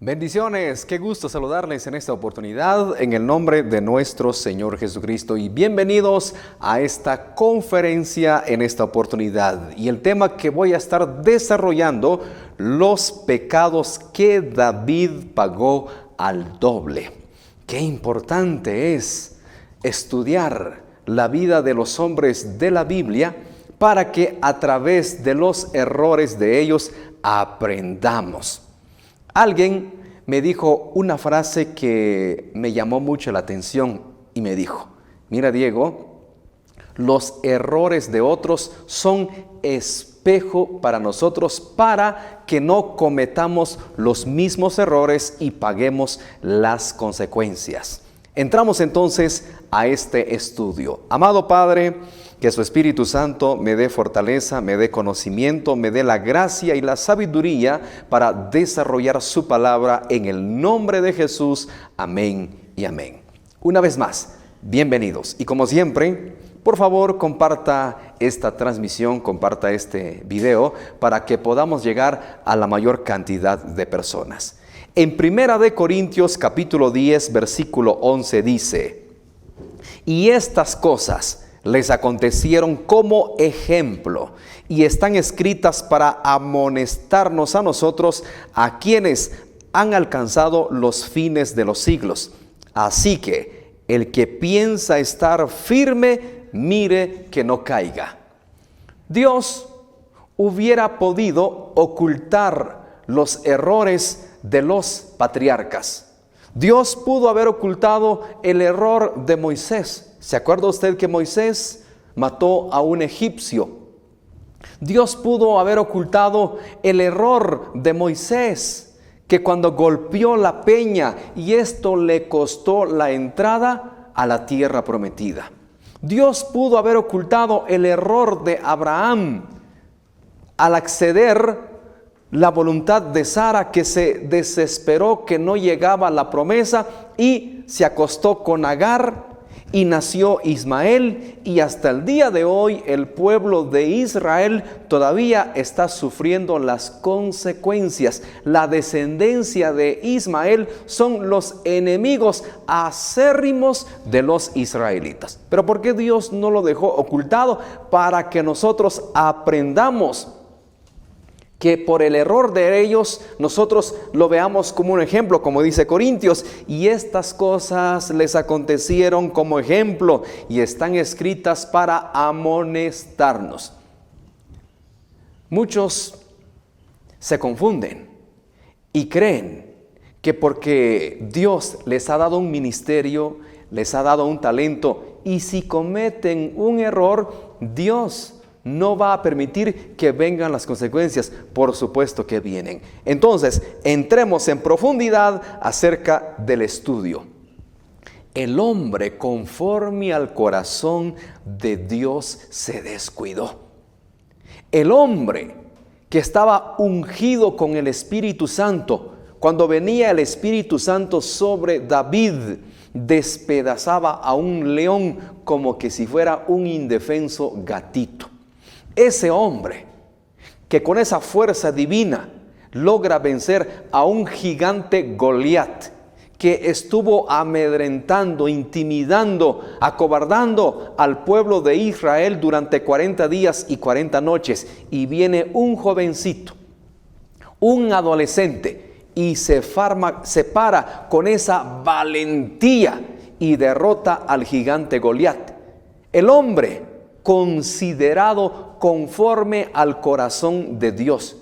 Bendiciones, qué gusto saludarles en esta oportunidad en el nombre de nuestro Señor Jesucristo y bienvenidos a esta conferencia en esta oportunidad. Y el tema que voy a estar desarrollando, los pecados que David pagó al doble. Qué importante es estudiar la vida de los hombres de la Biblia para que a través de los errores de ellos aprendamos. Alguien me dijo una frase que me llamó mucho la atención y me dijo: mira, Diego, los errores de otros son espejo para nosotros para que no cometamos los mismos errores y paguemos las consecuencias. Entramos entonces a este estudio. Amado Padre, que su Espíritu Santo me dé fortaleza, me dé conocimiento, me dé la gracia y la sabiduría para desarrollar su palabra en el nombre de Jesús. Amén y amén. Una vez más, bienvenidos. Y como siempre, por favor, comparta esta transmisión, comparta este video para que podamos llegar a la mayor cantidad de personas. En 1 Corintios capítulo 10, versículo 11 dice: y estas cosas les acontecieron como ejemplo y están escritas para amonestarnos a nosotros, a quienes han alcanzado los fines de los siglos. Así que el que piensa estar firme, mire que no caiga. Dios hubiera podido ocultar los errores de los patriarcas. Dios pudo haber ocultado el error de Moisés. ¿Se acuerda usted que Moisés mató a un egipcio? Dios pudo haber ocultado el error de Moisés, que cuando golpeó la peña y esto le costó la entrada a la tierra prometida. Dios pudo haber ocultado el error de Abraham al acceder la voluntad de Sara, que se desesperó que no llegaba la promesa y se acostó con Agar y nació Ismael, y hasta el día de hoy el pueblo de Israel todavía está sufriendo las consecuencias. La descendencia de Ismael son los enemigos acérrimos de los israelitas. Pero ¿por qué Dios no lo dejó ocultado? Para que nosotros aprendamos que por el error de ellos nosotros lo veamos como un ejemplo, como dice Corintios, y estas cosas les acontecieron como ejemplo y están escritas para amonestarnos. Muchos se confunden y creen que porque Dios les ha dado un ministerio, les ha dado un talento, y si cometen un error, Dios no va a permitir que vengan las consecuencias. Por supuesto que vienen. Entonces, entremos en profundidad acerca del estudio. El hombre conforme al corazón de Dios se descuidó. El hombre que estaba ungido con el Espíritu Santo, cuando venía el Espíritu Santo sobre David, despedazaba a un león como que si fuera un indefenso gatito. Ese hombre que con esa fuerza divina logra vencer a un gigante Goliat, que estuvo amedrentando, intimidando, acobardando al pueblo de Israel durante 40 días y 40 noches. Y viene un jovencito, un adolescente, y se para con esa valentía y derrota al gigante Goliat. El hombre considerado conforme al corazón de Dios.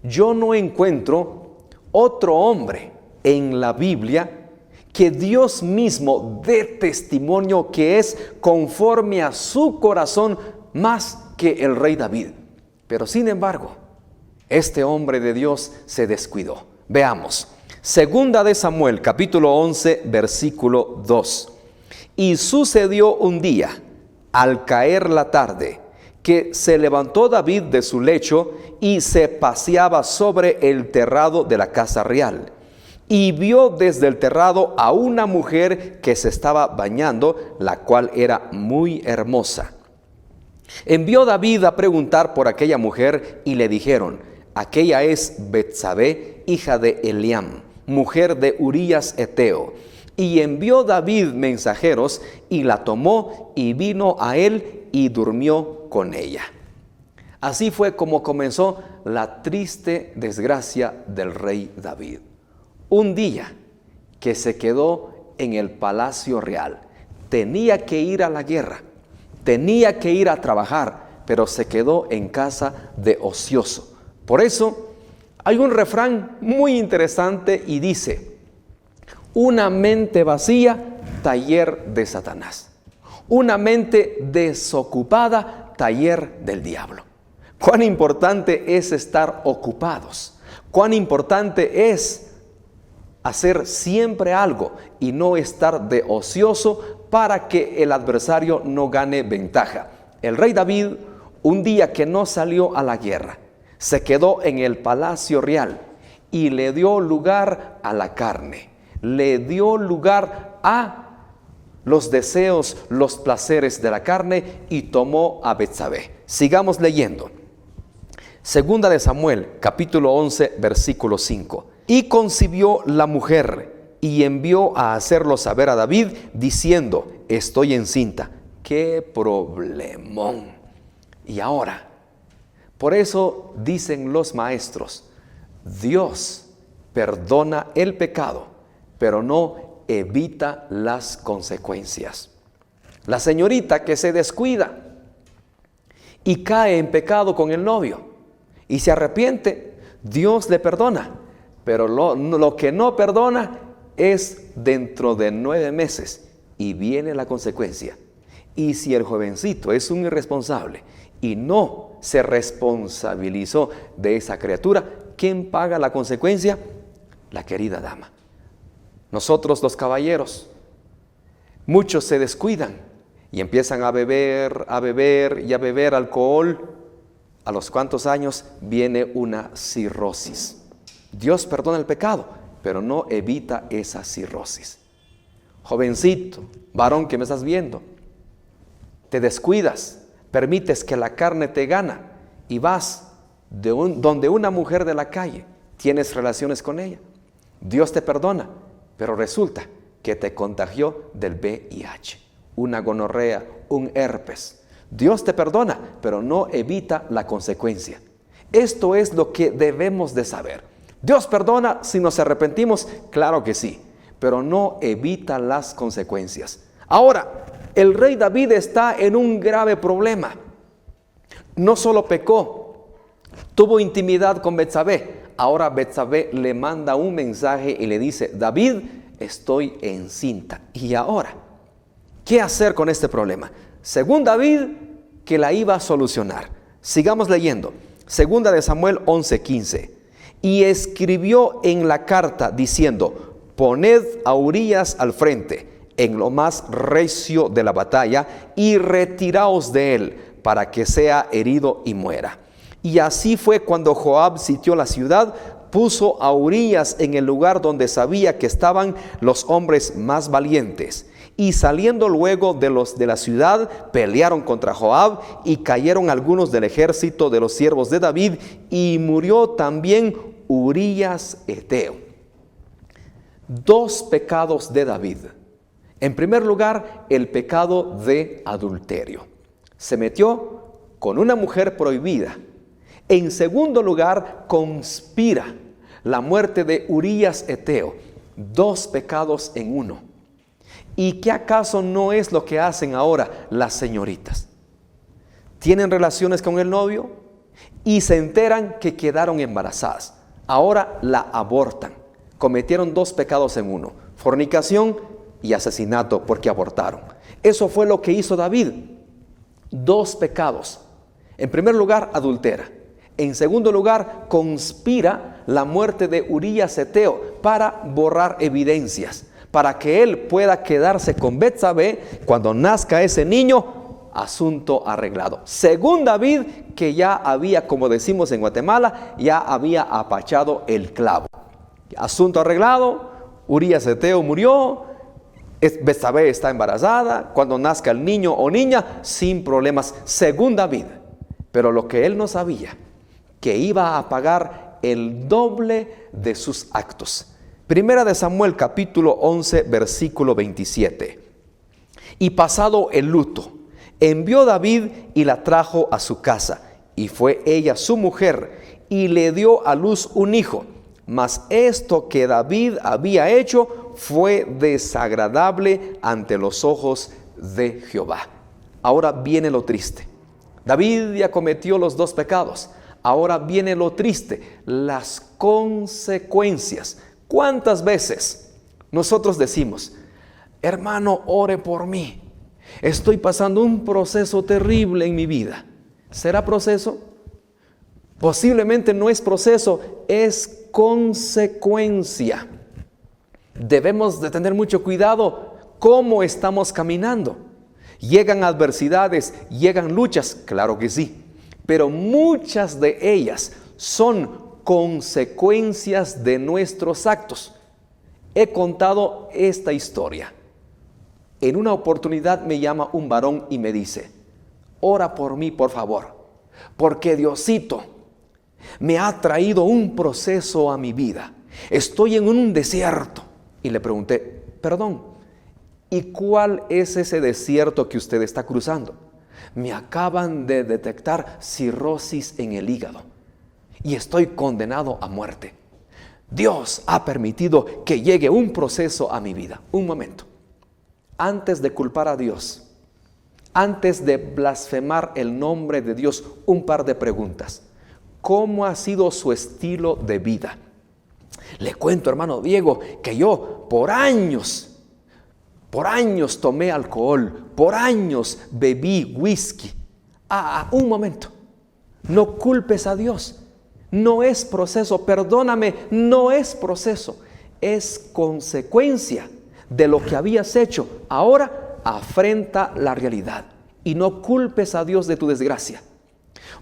Yo no encuentro otro hombre en la Biblia que Dios mismo dé testimonio que es conforme a su corazón más que el rey David. Pero sin embargo, este hombre de Dios se descuidó. Veamos, 2 de Samuel, capítulo 11, versículo 2. Y sucedió un día, al caer la tarde, que se levantó David de su lecho y se paseaba sobre el terrado de la casa real. Y vio desde el terrado a una mujer que se estaba bañando, la cual era muy hermosa. Envió David a preguntar por aquella mujer y le dijeron: aquella es Betsabé, hija de Eliam, mujer de Urías Eteo. Y envió David mensajeros y la tomó y vino a él y durmió con ella. Así fue como comenzó la triste desgracia del rey David. Un día que se quedó en el palacio real. Tenía que ir a la guerra, tenía que ir a trabajar, pero se quedó en casa de ocioso. Por eso hay un refrán muy interesante y dice: una mente vacía, taller de Satanás. Una mente desocupada, taller del diablo. Cuán importante es estar ocupados. Cuán importante es hacer siempre algo y no estar de ocioso para que el adversario no gane ventaja. El rey David, un día que no salió a la guerra, se quedó en el palacio real y le dio lugar a la carne, le dio lugar a los deseos, los placeres de la carne y tomó a Betsabé. Sigamos leyendo. Segunda de Samuel, capítulo 11, versículo 5. Y concibió la mujer y envió a hacerlo saber a David, diciendo: estoy encinta. ¡Qué problemón! Y ahora, por eso dicen los maestros, Dios perdona el pecado, pero no evita las consecuencias. La señorita que se descuida y cae en pecado con el novio y se arrepiente, Dios le perdona, pero lo que no perdona es dentro de 9 meses y viene la consecuencia. Y si el jovencito es un irresponsable y no se responsabilizó de esa criatura, ¿quién paga la consecuencia? La querida dama. Nosotros los caballeros, muchos se descuidan y empiezan a beber y a beber alcohol. ¿A los cuántos años viene una cirrosis? Dios perdona el pecado, pero no evita esa cirrosis. Jovencito, varón que me estás viendo, te descuidas, permites que la carne te gana y vas donde una mujer de la calle, tienes relaciones con ella. Dios te perdona, pero resulta que te contagió del VIH, una gonorrea, un herpes. Dios te perdona, pero no evita la consecuencia. Esto es lo que debemos de saber. Dios perdona si nos arrepentimos, claro que sí, pero no evita las consecuencias. Ahora, el rey David está en un grave problema. No solo pecó, tuvo intimidad con Betsabé. Ahora Betsabé le manda un mensaje y le dice: David, estoy encinta. Y ahora, ¿qué hacer con este problema? Según David, que la iba a solucionar. Sigamos leyendo. Segunda de Samuel 11:15. Y escribió en la carta diciendo: poned a Urías al frente, en lo más recio de la batalla, y retiraos de él, para que sea herido y muera. Y así fue cuando Joab sitió la ciudad, puso a Urías en el lugar donde sabía que estaban los hombres más valientes. Y saliendo luego de la ciudad, pelearon contra Joab, y cayeron algunos del ejército de los siervos de David, y murió también Urías Eteo. 2 pecados de David. En primer lugar, el pecado de adulterio. Se metió con una mujer prohibida. En segundo lugar, conspira la muerte de Urías Eteo. 2 pecados en uno. ¿Y qué acaso no es lo que hacen ahora las señoritas? Tienen relaciones con el novio y se enteran que quedaron embarazadas. Ahora la abortan. Cometieron 2 pecados en uno: fornicación y asesinato, porque abortaron. Eso fue lo que hizo David. 2 pecados. En primer lugar, adultera. En segundo lugar, conspira la muerte de Urías Eteo para borrar evidencias, para que él pueda quedarse con Betsabé cuando nazca ese niño. Asunto arreglado. Según David, que ya había, como decimos en Guatemala, ya había apachado el clavo. Asunto arreglado. Urías Eteo murió. Betsabé está embarazada. Cuando nazca el niño o niña, sin problemas, según David. Pero lo que él no sabía, que iba a pagar el doble de sus actos. Primera de Samuel capítulo 11 versículo 27. Y pasado el luto, envió David y la trajo a su casa, y fue ella su mujer, y le dio a luz un hijo. Mas esto que David había hecho fue desagradable ante los ojos de Jehová. Ahora viene lo triste. David ya cometió los dos pecados. Ahora viene lo triste, las consecuencias. ¿Cuántas veces nosotros decimos, hermano, ore por mí? Estoy pasando un proceso terrible en mi vida. ¿Será proceso? Posiblemente no es proceso, es consecuencia. Debemos de tener mucho cuidado cómo estamos caminando. ¿Llegan adversidades, llegan luchas? Claro que sí, pero muchas de ellas son consecuencias de nuestros actos. He contado esta historia. En una oportunidad me llama un varón y me dice, ora por mí, por favor, porque Diosito me ha traído un proceso a mi vida. Estoy en un desierto. Y le pregunté, perdón, ¿y cuál es ese desierto que usted está cruzando? Me acaban de detectar cirrosis en el hígado y estoy condenado a muerte. Dios ha permitido que llegue un proceso a mi vida. Un momento. Antes de culpar a Dios, antes de blasfemar el nombre de Dios, un par de preguntas. ¿Cómo ha sido su estilo de vida? Le cuento, hermano Diego, que yo por años tomé alcohol, por años bebí whisky. Un momento, no culpes a Dios. No es proceso, perdóname, no es proceso, es consecuencia de lo que habías hecho. Ahora afrenta la realidad y no culpes a Dios de tu desgracia.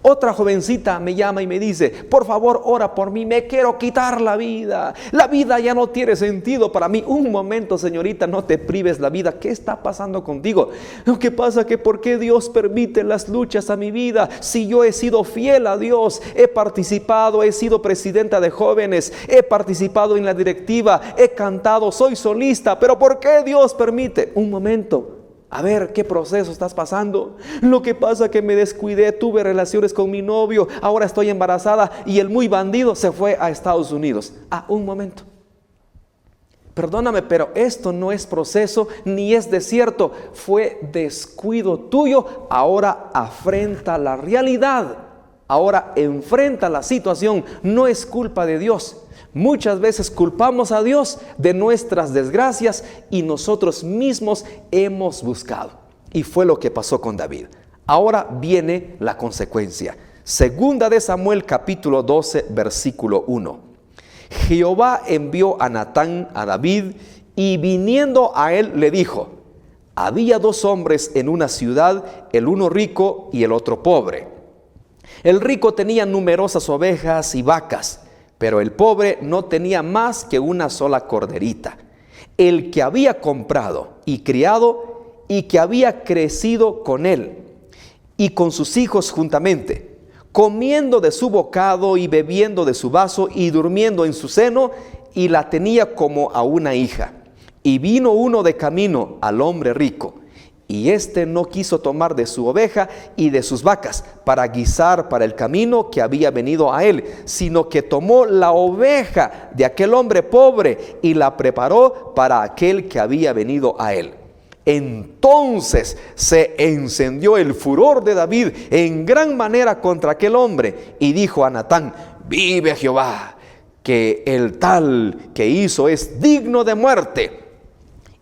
Otra jovencita me llama y me dice, por favor, ora por mí, me quiero quitar la vida. La vida ya no tiene sentido para mí. Un momento, señorita, no te prives la vida. ¿Qué está pasando contigo? Lo que pasa que ¿por qué Dios permite las luchas a mi vida? Si yo he sido fiel a Dios, he participado, he sido presidenta de jóvenes, he participado en la directiva, he cantado, soy solista, pero ¿por qué Dios permite? Un momento. A ver, ¿qué proceso estás pasando? Lo que pasa que me descuidé, tuve relaciones con mi novio, ahora estoy embarazada y el muy bandido se fue a Estados Unidos. Un momento. Perdóname, pero esto no es proceso ni es desierto, fue descuido tuyo. Ahora afrenta la realidad, ahora enfrenta la situación, no es culpa de Dios. Muchas veces culpamos a Dios de nuestras desgracias y nosotros mismos hemos buscado. Y fue lo que pasó con David. Ahora viene la consecuencia. Segunda de Samuel capítulo 12 versículo 1. Jehová envió a Natán a David y viniendo a él le dijo, había dos hombres en una ciudad, el uno rico y el otro pobre. El rico tenía numerosas ovejas y vacas, pero el pobre no tenía más que una sola corderita, el que había comprado y criado y que había crecido con él y con sus hijos juntamente, comiendo de su bocado y bebiendo de su vaso y durmiendo en su seno, y la tenía como a una hija. Y vino uno de camino al hombre rico, y éste no quiso tomar de su oveja y de sus vacas para guisar para el camino que había venido a él, sino que tomó la oveja de aquel hombre pobre y la preparó para aquel que había venido a él. Entonces se encendió el furor de David en gran manera contra aquel hombre y dijo a Natán, vive Jehová, que el tal que hizo es digno de muerte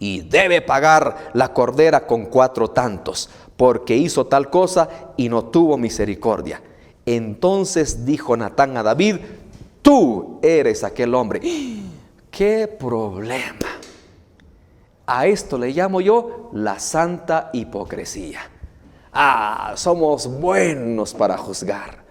y debe pagar la cordera con 4 tantos, porque hizo tal cosa y no tuvo misericordia. Entonces dijo Natán a David, tú eres aquel hombre. ¡Qué problema! A esto le llamo yo la santa hipocresía. Somos buenos para juzgar,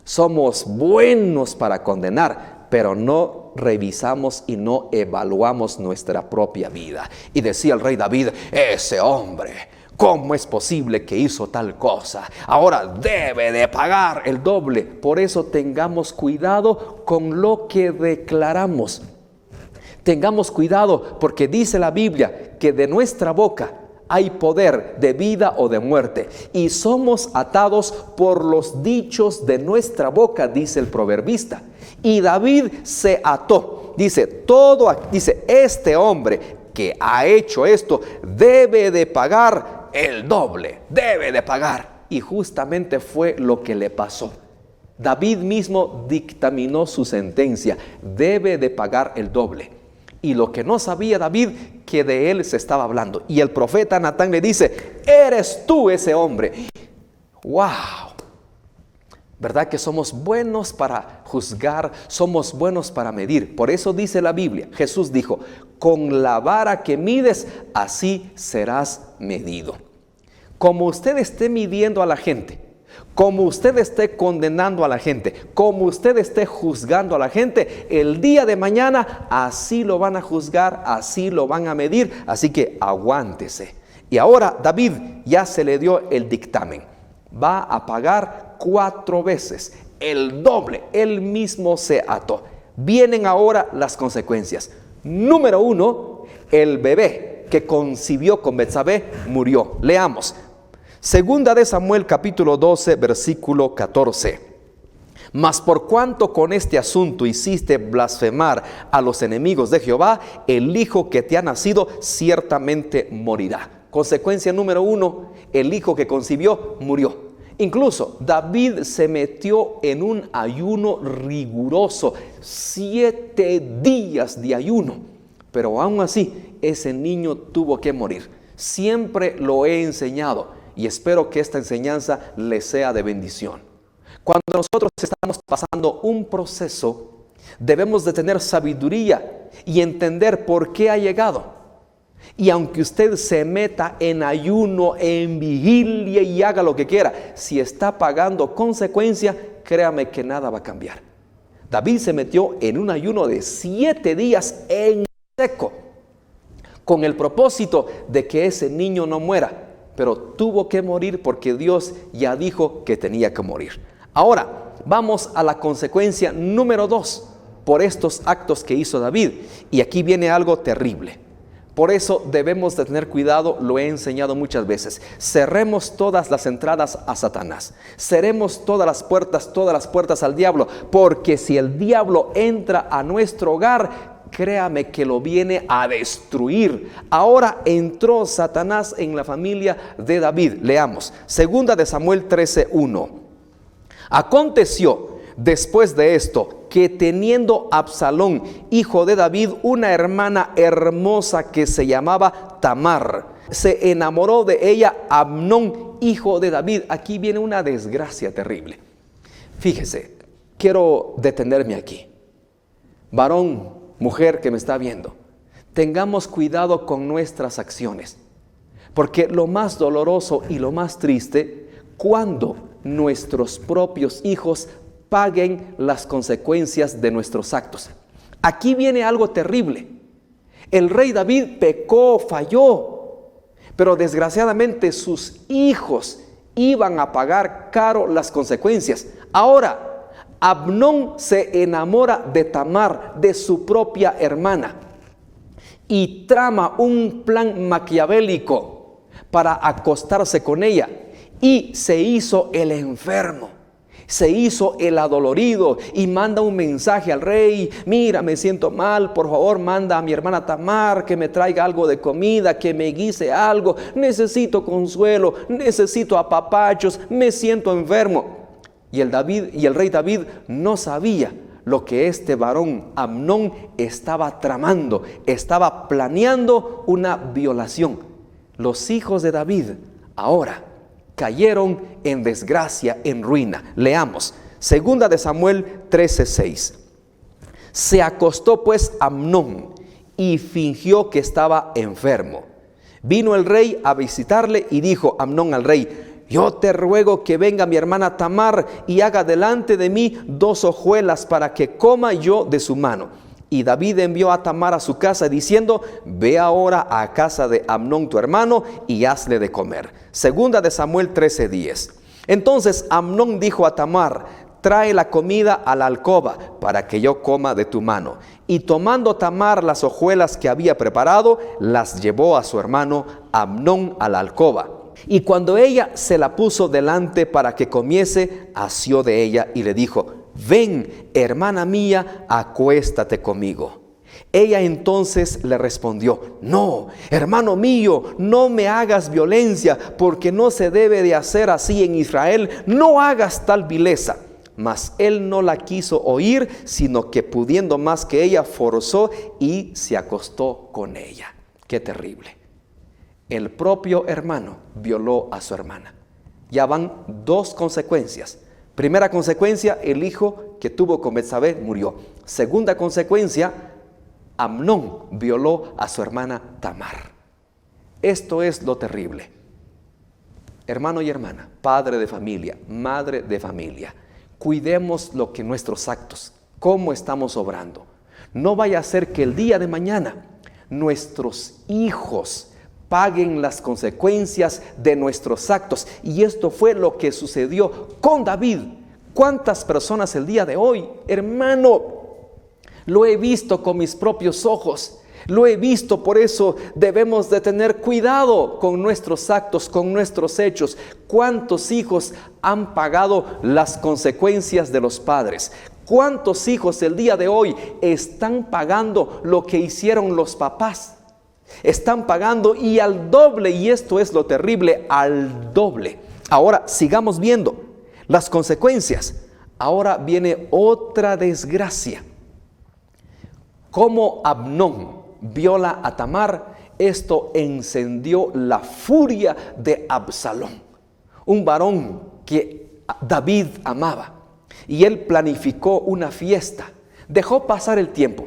somos buenos para condenar, pero no revisamos y no evaluamos nuestra propia vida. Y decía el rey David, ese hombre, ¿cómo es posible que hizo tal cosa? Ahora debe de pagar el doble. Por eso tengamos cuidado con lo que declaramos. Tengamos cuidado porque dice la Biblia que de nuestra boca hay poder de vida o de muerte y somos atados por los dichos de nuestra boca, dice el proverbista. Y David se ató. Dice, este hombre que ha hecho esto debe de pagar el doble, debe de pagar. Y justamente fue lo que le pasó. David mismo dictaminó su sentencia, debe de pagar el doble. Y lo que no sabía David, que de él se estaba hablando. Y el profeta Natán le dice, eres tú ese hombre. ¡Wow! ¿Verdad que somos buenos para juzgar? Somos buenos para medir. Por eso dice la Biblia, Jesús dijo, con la vara que mides, así serás medido. Como usted esté midiendo a la gente, como usted esté condenando a la gente, como usted esté juzgando a la gente, el día de mañana así lo van a juzgar, así lo van a medir. Así que aguántese. Y ahora David ya se le dio el dictamen. Va a pagar 4 veces, el doble. Él mismo se ató. Vienen ahora las consecuencias. Número 1, el bebé que concibió con Betsabé murió. Leamos. Segunda de Samuel capítulo 12 versículo 14. Mas por cuanto con este asunto hiciste blasfemar a los enemigos de Jehová, el hijo que te ha nacido ciertamente morirá. Consecuencia número 1, el hijo que concibió murió. Incluso David se metió en un ayuno riguroso, 7 días de ayuno. Pero aún así, ese niño tuvo que morir. Siempre lo he enseñado. Y espero que esta enseñanza les sea de bendición. Cuando nosotros estamos pasando un proceso, debemos de tener sabiduría y entender por qué ha llegado. Y aunque usted se meta en ayuno, en vigilia y haga lo que quiera, si está pagando consecuencia, créame que nada va a cambiar. David se metió en un ayuno de 7 días en seco, con el propósito de que ese niño no muera. Pero tuvo que morir porque Dios ya dijo que tenía que morir. Ahora, vamos a la consecuencia número 2 por estos actos que hizo David. Y aquí viene algo terrible. Por eso debemos de tener cuidado, lo he enseñado muchas veces. Cerremos todas las entradas a Satanás. Cerremos todas las puertas al diablo. Porque si el diablo entra a nuestro hogar, créame que lo viene a destruir. Ahora entró Satanás en la familia de David. Leamos, segunda de Samuel 13:1. Aconteció después de esto que teniendo Absalón, hijo de David, una hermana hermosa que se llamaba Tamar, se enamoró de ella Amnón, hijo de David. Aquí viene una desgracia terrible. Fíjese, quiero detenerme aquí. Varón, mujer que me está viendo, tengamos cuidado con nuestras acciones, porque lo más doloroso y lo más triste, cuando nuestros propios hijos paguen las consecuencias de nuestros actos. Aquí viene algo terrible. El rey David pecó, falló, pero desgraciadamente sus hijos iban a pagar caro las consecuencias. Ahora, Amnón se enamora de Tamar, de su propia hermana, y trama un plan maquiavélico para acostarse con ella, y se hizo el enfermo, se hizo el adolorido, y manda un mensaje al rey: mira, me siento mal, por favor manda a mi hermana Tamar que me traiga algo de comida, que me guise algo, necesito consuelo, necesito apapachos, me siento enfermo. Y el rey David no sabía lo que este varón Amnón estaba tramando, estaba planeando una violación. Los hijos de David ahora cayeron en desgracia, en ruina. Leamos, segunda de Samuel 13:6. Se acostó pues Amnón y fingió que estaba enfermo. Vino el rey a visitarle y dijo Amnón al rey: yo te ruego que venga mi hermana Tamar y haga delante de mí 2 hojuelas para que coma yo de su mano. Y David envió a Tamar a su casa diciendo: ve ahora a casa de Amnón tu hermano y hazle de comer. Segunda de Samuel 13:10. Entonces Amnón dijo a Tamar: trae la comida a la alcoba para que yo coma de tu mano. Y tomando Tamar las hojuelas que había preparado, las llevó a su hermano Amnón a la alcoba. Y cuando ella se la puso delante para que comiese, asió de ella y le dijo: ven, hermana mía, acuéstate conmigo. Ella entonces le respondió: no, hermano mío, no me hagas violencia, porque no se debe de hacer así en Israel, no hagas tal vileza. Mas él no la quiso oír, sino que pudiendo más que ella, forzó y se acostó con ella. Qué terrible. El propio hermano violó a su hermana. Ya van dos consecuencias. Primera consecuencia, el hijo que tuvo con Betsabé murió. Segunda consecuencia, Amnón violó a su hermana Tamar. Esto es lo terrible. Hermano y hermana, padre de familia, madre de familia, cuidemos lo que nuestros actos, cómo estamos obrando. No vaya a ser que el día de mañana nuestros hijos paguen las consecuencias de nuestros actos. Y esto fue lo que sucedió con David. ¿Cuántas personas el día de hoy, hermano? Lo he visto con mis propios ojos. Lo he visto, por eso debemos de tener cuidado con nuestros actos, con nuestros hechos. ¿Cuántos hijos han pagado las consecuencias de los padres? ¿Cuántos hijos el día de hoy están pagando lo que hicieron los papás? Están pagando y al doble, y esto es lo terrible, al doble. Ahora sigamos viendo las consecuencias. Ahora viene otra desgracia. Como Amnón viola a Tamar, esto encendió la furia de Absalón, un varón que David amaba, y él planificó una fiesta. Dejó pasar el tiempo.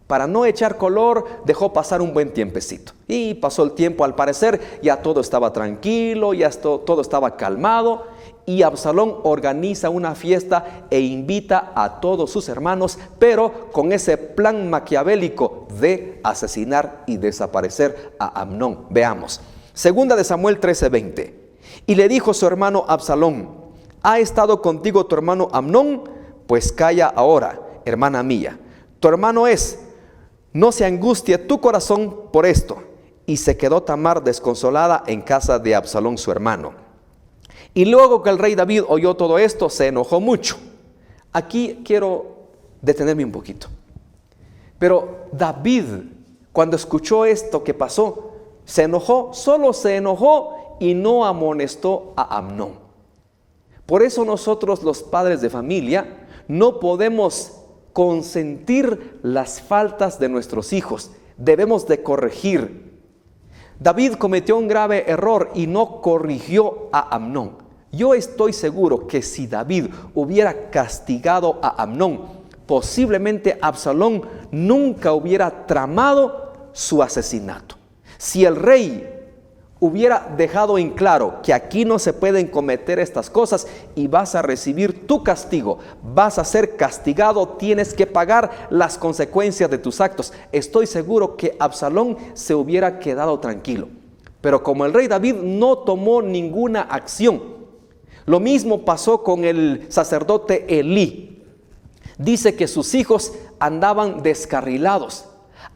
Para no echar color, dejó pasar un buen tiempecito. Y pasó el tiempo, al parecer ya todo estaba tranquilo, ya todo estaba calmado. Y Absalón organiza una fiesta e invita a todos sus hermanos, pero con ese plan maquiavélico de asesinar y desaparecer a Amnón. Veamos, 2 de Samuel 13:20. Y le dijo su hermano Absalón: ¿ha estado contigo tu hermano Amnón? Pues calla ahora, hermana mía. Tu hermano es. No se angustie tu corazón por esto. Y se quedó Tamar desconsolada en casa de Absalón su hermano. Y luego que el rey David oyó todo esto, se enojó mucho. Aquí quiero detenerme un poquito. Pero David, cuando escuchó esto que pasó, se enojó, solo se enojó y no amonestó a Amnón. Por eso nosotros, los padres de familia, no podemos consentir las faltas de nuestros hijos. Debemos de corregir. David cometió un grave error y no corrigió a Amnón. Yo estoy seguro que si David hubiera castigado a Amnón, posiblemente Absalón nunca hubiera tramado su asesinato. Si el rey hubiera dejado en claro que aquí no se pueden cometer estas cosas y vas a recibir tu castigo, vas a ser castigado, tienes que pagar las consecuencias de tus actos, estoy seguro que Absalón se hubiera quedado tranquilo. Pero como el rey David no tomó ninguna acción, lo mismo pasó con el sacerdote Elí. Dice que sus hijos andaban descarrilados,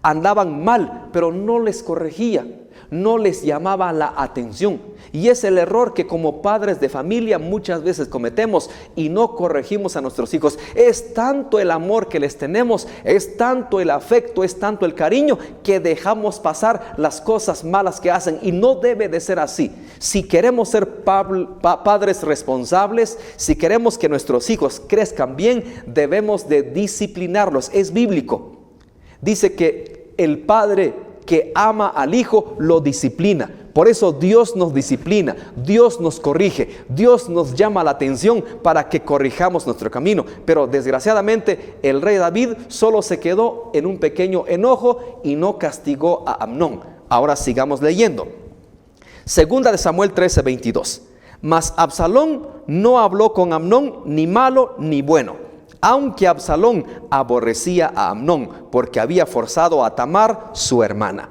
andaban mal, pero no les corregía, no les llamaba la atención. Y es el error que como padres de familia muchas veces cometemos y no corregimos a nuestros hijos. Es tanto el amor que les tenemos, es tanto el afecto, es tanto el cariño, que dejamos pasar las cosas malas que hacen, y no debe de ser así. Si queremos ser padres responsables, si queremos que nuestros hijos crezcan bien, debemos de disciplinarlos. Es bíblico. Dice que el padre que ama al hijo lo disciplina. Por eso Dios nos disciplina, Dios nos corrige, Dios nos llama la atención para que corrijamos nuestro camino. Pero desgraciadamente el rey David solo se quedó en un pequeño enojo y no castigó a Amnón. Ahora sigamos leyendo. 2 de Samuel 13:22. Mas Absalón no habló con Amnón ni malo ni bueno, aunque Absalón aborrecía a Amnón, porque había forzado a Tamar, su hermana.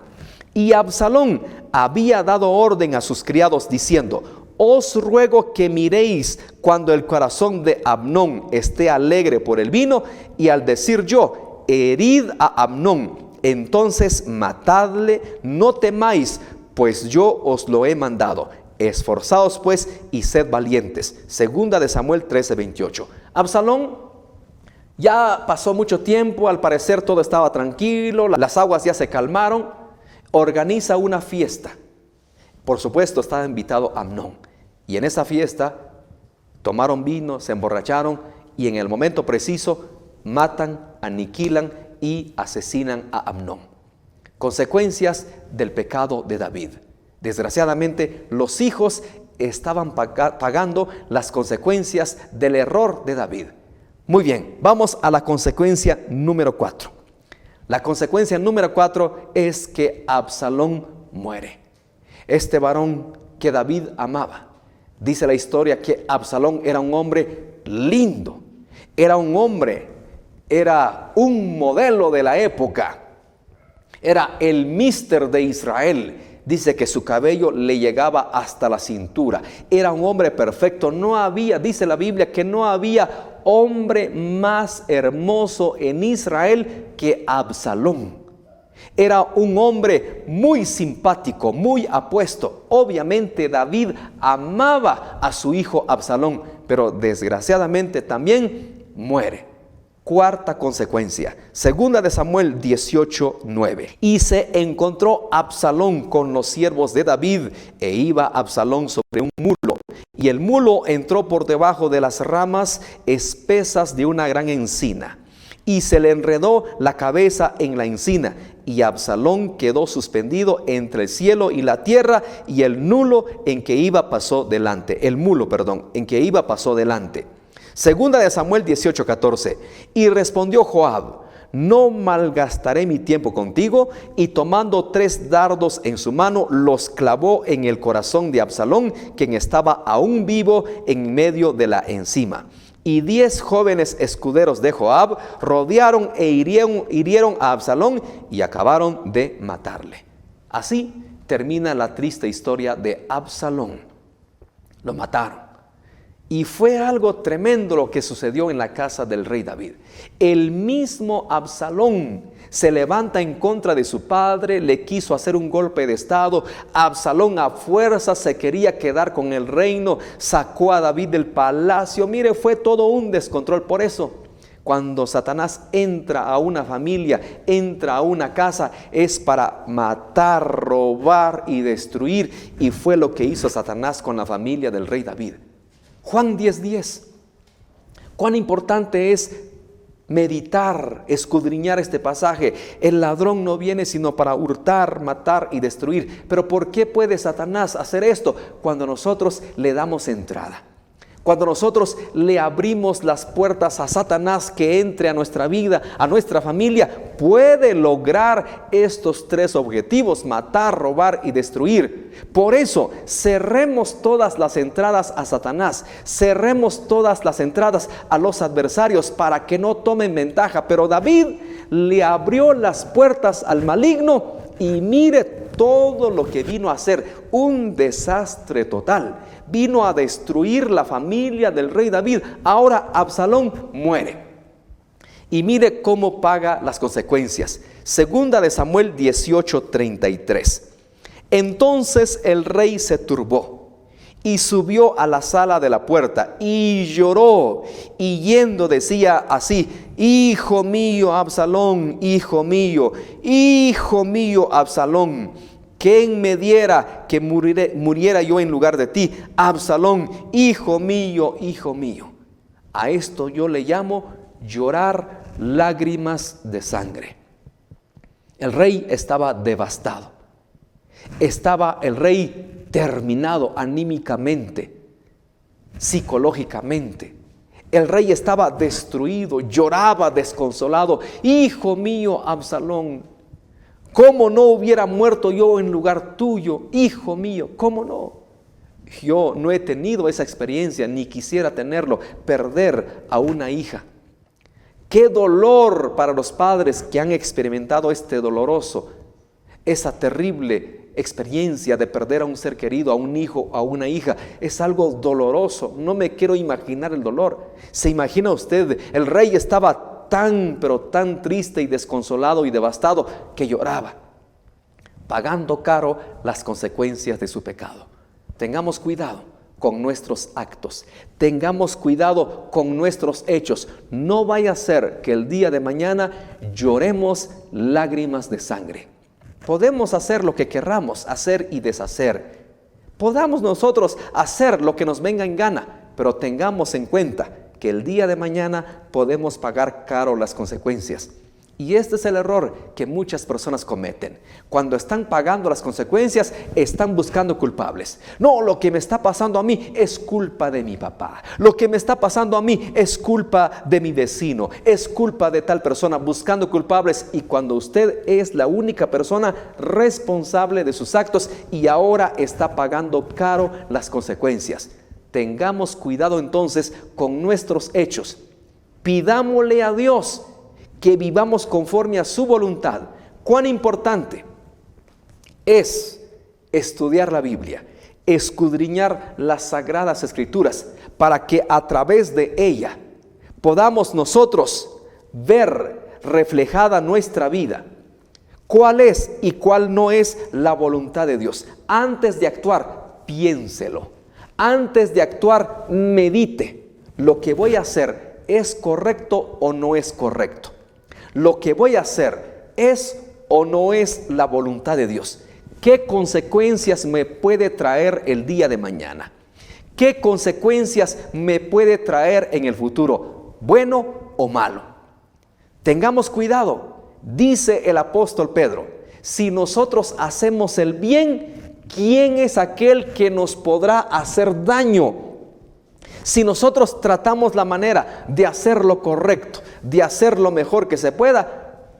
Y Absalón había dado orden a sus criados diciendo: os ruego que miréis cuando el corazón de Amnón esté alegre por el vino, y al decir yo, herid a Amnón, entonces matadle, no temáis, pues yo os lo he mandado. Esforzaos pues y sed valientes. Segunda de Samuel 13:28. Absalón, ya pasó mucho tiempo, al parecer todo estaba tranquilo, las aguas ya se calmaron, organiza una fiesta. Por supuesto estaba invitado Amnón, y en esa fiesta tomaron vino, se emborracharon, y en el momento preciso matan, aniquilan y asesinan a Amnón. Consecuencias del pecado de David. Desgraciadamente, los hijos estaban pagando las consecuencias del error de David. Muy bien, vamos a la consecuencia número 4. La consecuencia número 4 es que Absalón muere. Este varón que David amaba. Dice la historia que Absalón era un hombre lindo, era un modelo de la época, era el mister de Israel. Dice que su cabello le llegaba hasta la cintura, era un hombre perfecto. No había, dice la Biblia, que no había hombre más hermoso en Israel que Absalón. Era un hombre muy simpático, muy apuesto. Obviamente David amaba a su hijo Absalón, pero desgraciadamente también muere. Cuarta consecuencia, segunda de Samuel 18:9. Y se encontró Absalón con los siervos de David, e iba Absalón sobre un mulo, y el mulo entró por debajo de las ramas espesas de una gran encina, y se le enredó la cabeza en la encina, y Absalón quedó suspendido entre el cielo y la tierra, y el mulo en que iba pasó delante. Segunda de Samuel 18:14. Y respondió Joab: no malgastaré mi tiempo contigo. Y tomando 3 dardos en su mano, los clavó en el corazón de Absalón, quien estaba aún vivo en medio de la encima. Y 10 jóvenes escuderos de Joab rodearon e hirieron a Absalón y acabaron de matarle. Así termina la triste historia de Absalón. Lo mataron. Y fue algo tremendo lo que sucedió en la casa del rey David. El mismo Absalón se levanta en contra de su padre, le quiso hacer un golpe de estado. Absalón a fuerza se quería quedar con el reino, sacó a David del palacio. Mire, fue todo un descontrol. Por eso, cuando Satanás entra a una familia, entra a una casa, es para matar, robar y destruir. Y fue lo que hizo Satanás con la familia del rey David. Juan 10:10. Cuán importante es meditar, escudriñar este pasaje. El ladrón no viene sino para hurtar, matar y destruir. Pero ¿por qué puede Satanás hacer esto? Cuando nosotros le damos entrada. Cuando nosotros le abrimos las puertas a Satanás que entre a nuestra vida, a nuestra familia, puede lograr estos 3 objetivos: matar, robar y destruir. Por eso, cerremos todas las entradas a Satanás, cerremos todas las entradas a los adversarios para que no tomen ventaja. Pero David le abrió las puertas al maligno y mire todo lo que vino a hacer: un desastre total. Vino a destruir la familia del rey David. Ahora Absalón muere. Y mire cómo paga las consecuencias. Segunda de Samuel 18:33. Entonces el rey se turbó y subió a la sala de la puerta y lloró, y yendo decía así: hijo mío Absalón, hijo mío Absalón, ¿quién me diera que muriera yo en lugar de ti? Absalón, hijo mío, hijo mío. A esto yo le llamo llorar lágrimas de sangre. El rey estaba devastado. Estaba el rey terminado anímicamente, psicológicamente. El rey estaba destruido, lloraba desconsolado: hijo mío Absalón, ¿cómo no hubiera muerto yo en lugar tuyo? Hijo mío, ¿cómo no? Yo no he tenido esa experiencia, ni quisiera tenerlo, perder a una hija. Qué dolor para los padres que han experimentado esa terrible experiencia de perder a un ser querido, a un hijo, a una hija. Es algo doloroso. No me quiero imaginar el dolor. ¿Se imagina usted? El rey estaba tan, pero tan triste y desconsolado y devastado que lloraba, pagando caro las consecuencias de su pecado. Tengamos cuidado con nuestros actos. Tengamos cuidado con nuestros hechos. No vaya a ser que el día de mañana lloremos lágrimas de sangre. Podemos hacer lo que querramos hacer y deshacer. Podamos nosotros hacer lo que nos venga en gana, pero tengamos en cuenta que el día de mañana podemos pagar caro las consecuencias. Y este es el error que muchas personas cometen. Cuando están pagando las consecuencias, están buscando culpables. No, lo que me está pasando a mí es culpa de mi papá. Lo que me está pasando a mí es culpa de mi vecino. Es culpa de tal persona, buscando culpables. Y cuando usted es la única persona responsable de sus actos y ahora está pagando caro las consecuencias. Tengamos cuidado entonces con nuestros hechos. Pidámosle a Dios que vivamos conforme a su voluntad. Cuán importante es estudiar la Biblia, escudriñar las Sagradas Escrituras, para que a través de ella podamos nosotros ver reflejada nuestra vida, cuál es y cuál no es la voluntad de Dios. Antes de actuar, piénselo. Antes de actuar, medite. ¿Lo que voy a hacer es correcto o no es correcto? ¿Lo que voy a hacer es o no es la voluntad de Dios? ¿Qué consecuencias me puede traer el día de mañana? ¿Qué consecuencias me puede traer en el futuro? ¿Bueno o malo? Tengamos cuidado. Dice el apóstol Pedro, si nosotros hacemos el bien, ¿quién es aquel que nos podrá hacer daño? Si nosotros tratamos la manera de hacer lo correcto, de hacer lo mejor que se pueda,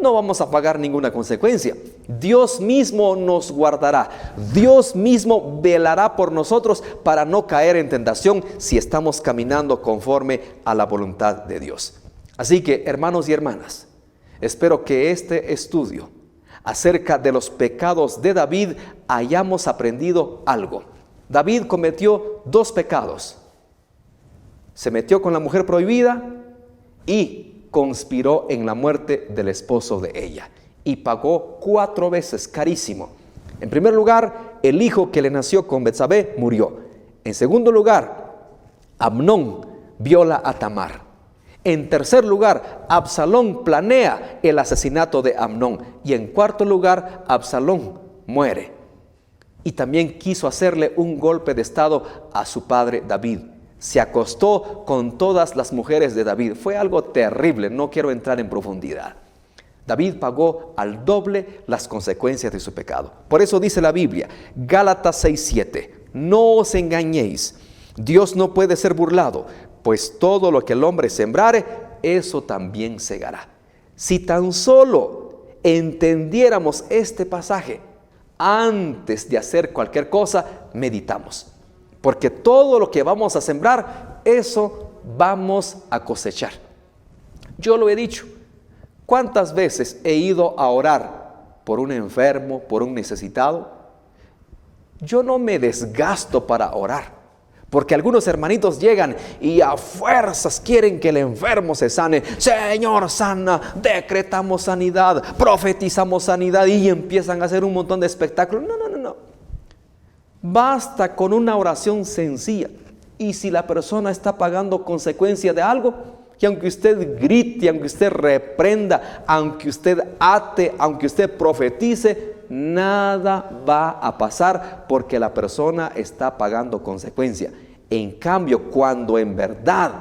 no vamos a pagar ninguna consecuencia. Dios mismo nos guardará. Dios mismo velará por nosotros para no caer en tentación si estamos caminando conforme a la voluntad de Dios. Así que, hermanos y hermanas, espero que este estudio acerca de los pecados de David hayamos aprendido algo. David cometió 2 pecados. Se metió con la mujer prohibida y conspiró en la muerte del esposo de ella. Y pagó 4 veces, carísimo. En primer lugar, el hijo que le nació con Betsabé murió. En segundo lugar, Amnón viola a Tamar. En tercer lugar, Absalón planea el asesinato de Amnón. Y en cuarto lugar, Absalón muere. Y también quiso hacerle un golpe de estado a su padre David. Se acostó con todas las mujeres de David. Fue algo terrible, no quiero entrar en profundidad. David pagó al doble las consecuencias de su pecado. Por eso dice la Biblia, Gálatas 6:7, no os engañéis, Dios no puede ser burlado, pues todo lo que el hombre sembrare, eso también segará. Si tan solo entendiéramos este pasaje, antes de hacer cualquier cosa, meditamos. Porque todo lo que vamos a sembrar, eso vamos a cosechar. Yo lo he dicho. ¿Cuántas veces he ido a orar por un enfermo, por un necesitado? Yo no me desgasto para orar. Porque algunos hermanitos llegan y a fuerzas quieren que el enfermo se sane. Señor, sana, decretamos sanidad, profetizamos sanidad y empiezan a hacer un montón de espectáculos. No. Basta con una oración sencilla. Y si la persona está pagando consecuencia de algo, que aunque usted grite, aunque usted reprenda, aunque usted ate, aunque usted profetice, nada va a pasar porque la persona está pagando consecuencia. En cambio, cuando en verdad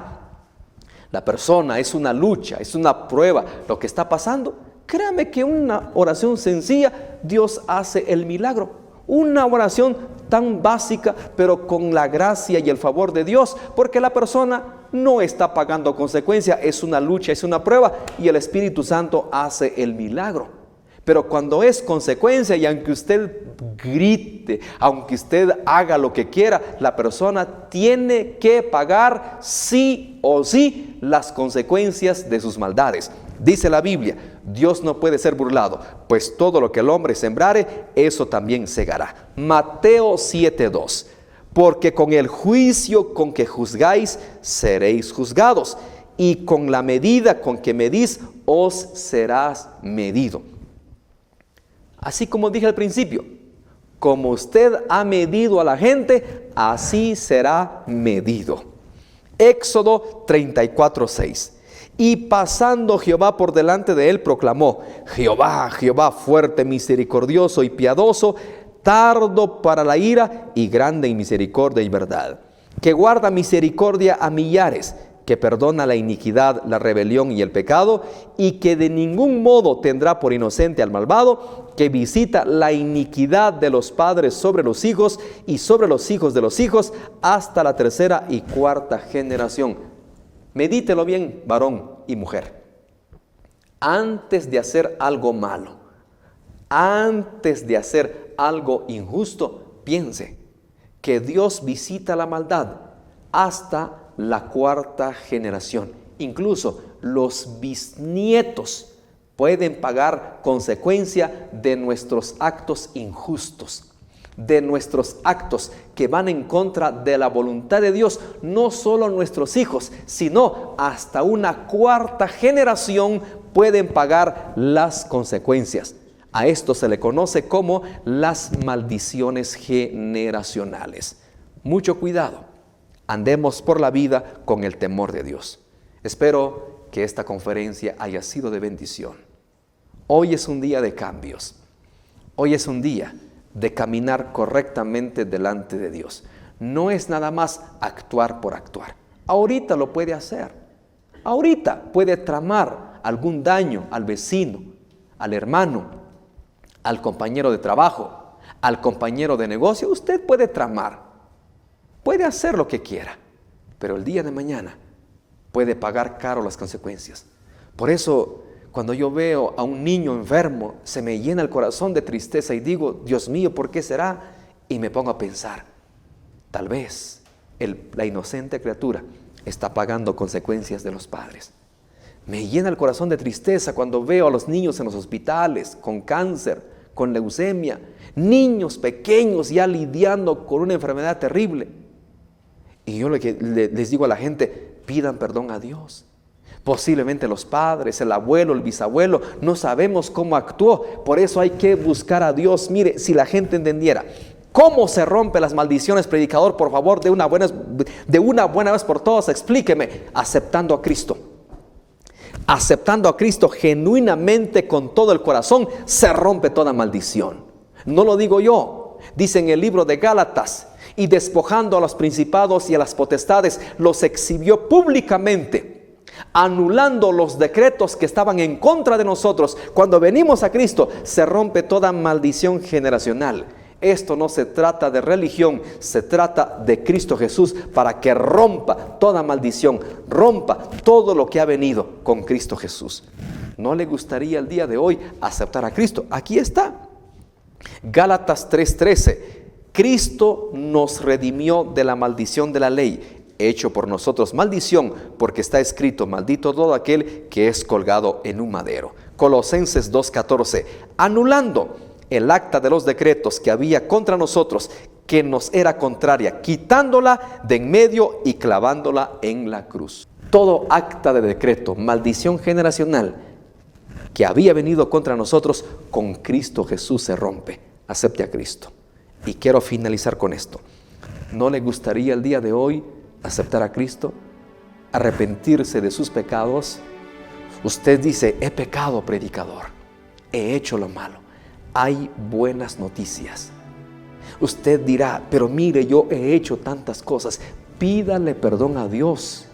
la persona es una lucha, es una prueba, lo que está pasando, créame que una oración sencilla, Dios hace el milagro. Una oración tan básica, pero con la gracia y el favor de Dios, porque la persona no está pagando consecuencia, es una lucha, es una prueba, y el Espíritu Santo hace el milagro. Pero cuando es consecuencia, y aunque usted grite, aunque usted haga lo que quiera, la persona tiene que pagar sí o sí las consecuencias de sus maldades. Dice la Biblia, Dios no puede ser burlado, pues todo lo que el hombre sembrare, eso también segará. Mateo 7:2. Porque con el juicio con que juzgáis, seréis juzgados, y con la medida con que medís, os serás medido. Así como dije al principio, como usted ha medido a la gente, así será medido. Éxodo 34:6. Y pasando Jehová por delante de él, proclamó: Jehová, Jehová, fuerte, misericordioso y piadoso, tardo para la ira y grande en misericordia y verdad, que guarda misericordia a millares, que perdona la iniquidad, la rebelión y el pecado, y que de ningún modo tendrá por inocente al malvado, que visita la iniquidad de los padres sobre los hijos y sobre los hijos de los hijos, hasta la tercera y cuarta generación. Medítelo bien, varón y mujer. Antes de hacer algo malo, antes de hacer algo injusto, piense que Dios visita la maldad hasta la cuarta generación. Incluso los bisnietos pueden pagar consecuencia de nuestros actos injustos, de nuestros actos que van en contra de la voluntad de Dios. No solo nuestros hijos, sino hasta una cuarta generación pueden pagar las consecuencias. A esto se le conoce como las maldiciones generacionales. Mucho cuidado. Andemos por la vida con el temor de Dios. Espero que esta conferencia haya sido de bendición. Hoy es un día de cambios. Hoy es un día de caminar correctamente delante de Dios. No es nada más actuar por actuar. Ahorita lo puede hacer. Ahorita puede tramar algún daño al vecino, al hermano, al compañero de trabajo, al compañero de negocio. Usted puede tramar. Puede hacer lo que quiera, pero el día de mañana puede pagar caro las consecuencias. Por eso, cuando yo veo a un niño enfermo, se me llena el corazón de tristeza y digo: Dios mío, ¿por qué será? Y me pongo a pensar, tal vez la inocente criatura está pagando consecuencias de los padres. Me llena el corazón de tristeza cuando veo a los niños en los hospitales con cáncer, con leucemia, niños pequeños ya lidiando con una enfermedad terrible. Y yo les digo a la gente: pidan perdón a Dios. Posiblemente los padres, el abuelo, el bisabuelo, no sabemos cómo actuó. Por eso hay que buscar a Dios. Mire, si la gente entendiera cómo se rompen las maldiciones, predicador, por favor, de una buena vez por todas, explíqueme. Aceptando a Cristo. Aceptando a Cristo genuinamente con todo el corazón, se rompe toda maldición. No lo digo yo. Dice en el libro de Gálatas: y despojando a los principados y a las potestades, los exhibió públicamente, anulando los decretos que estaban en contra de nosotros. Cuando venimos a Cristo, se rompe toda maldición generacional. Esto no se trata de religión, se trata de Cristo Jesús, para que rompa toda maldición, rompa todo lo que ha venido con Cristo Jesús. ¿No le gustaría el día de hoy aceptar a Cristo? Aquí está. Gálatas 3:13. Cristo nos redimió de la maldición de la ley, hecho por nosotros maldición, porque está escrito: maldito todo aquel que es colgado en un madero. Colosenses 2:14. Anulando el acta de los decretos que había contra nosotros, que nos era contraria, quitándola de en medio y clavándola en la cruz. Todo acta de decreto, maldición generacional que había venido contra nosotros, con Cristo Jesús se rompe. Acepte a Cristo. Y quiero finalizar con esto. ¿No le gustaría el día de hoy aceptar a Cristo? Arrepentirse de sus pecados. Usted dice: he pecado, predicador, he hecho lo malo. Hay buenas noticias. Usted dirá: pero mire, yo he hecho tantas cosas. Pídale perdón a Dios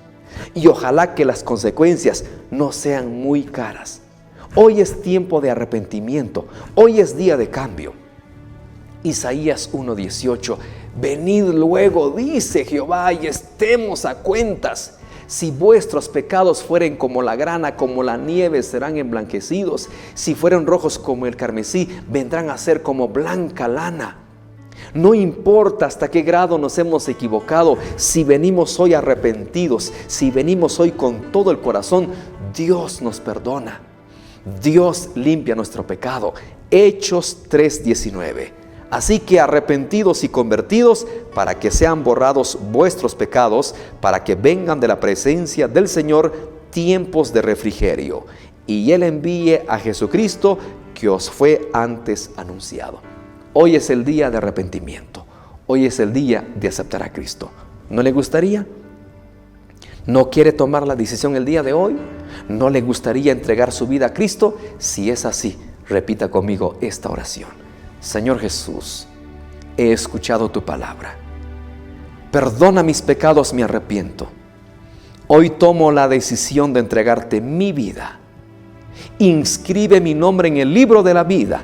y ojalá que las consecuencias no sean muy caras. Hoy es tiempo de arrepentimiento. Hoy es día de cambio. Isaías 1:18. Venid luego, dice Jehová, y estemos a cuentas. Si vuestros pecados fueren como la grana, como la nieve, serán emblanquecidos. Si fueren rojos como el carmesí, vendrán a ser como blanca lana. No importa hasta qué grado nos hemos equivocado, si venimos hoy arrepentidos, si venimos hoy con todo el corazón, Dios nos perdona. Dios limpia nuestro pecado. Hechos 3:19. Así que arrepentidos y convertidos, para que sean borrados vuestros pecados, para que vengan de la presencia del Señor tiempos de refrigerio, y Él envíe a Jesucristo, que os fue antes anunciado. Hoy es el día de arrepentimiento. Hoy es el día de aceptar a Cristo. ¿No le gustaría? ¿No quiere tomar la decisión el día de hoy? ¿No le gustaría entregar su vida a Cristo? Si es así, repita conmigo esta oración. Señor Jesús, he escuchado tu palabra. Perdona mis pecados, me arrepiento. Hoy tomo la decisión de entregarte mi vida. Inscribe mi nombre en el libro de la vida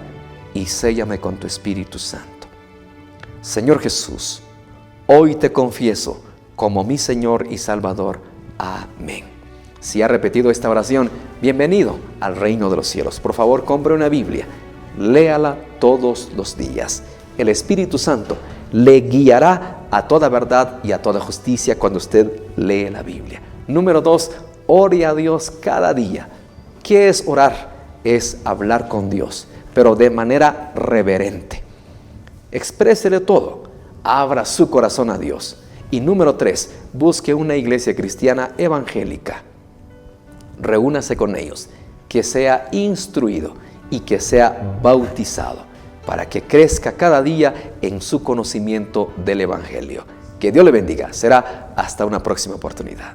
y séllame con tu Espíritu Santo. Señor Jesús, hoy te confieso como mi Señor y Salvador. Amén. Si ha repetido esta oración, bienvenido al reino de los cielos. Por favor, compre una Biblia. Léala todos los días. El Espíritu Santo le guiará a toda verdad y a toda justicia cuando usted lee la Biblia. Número 2, ore a Dios cada día. ¿Qué es orar? Es hablar con Dios, pero de manera reverente. Exprésele todo. Abra su corazón a Dios. Y número 3, busque una iglesia cristiana evangélica. Reúnase con ellos, que sea instruido y que sea bautizado, para que crezca cada día en su conocimiento del Evangelio. Que Dios le bendiga. Será hasta una próxima oportunidad.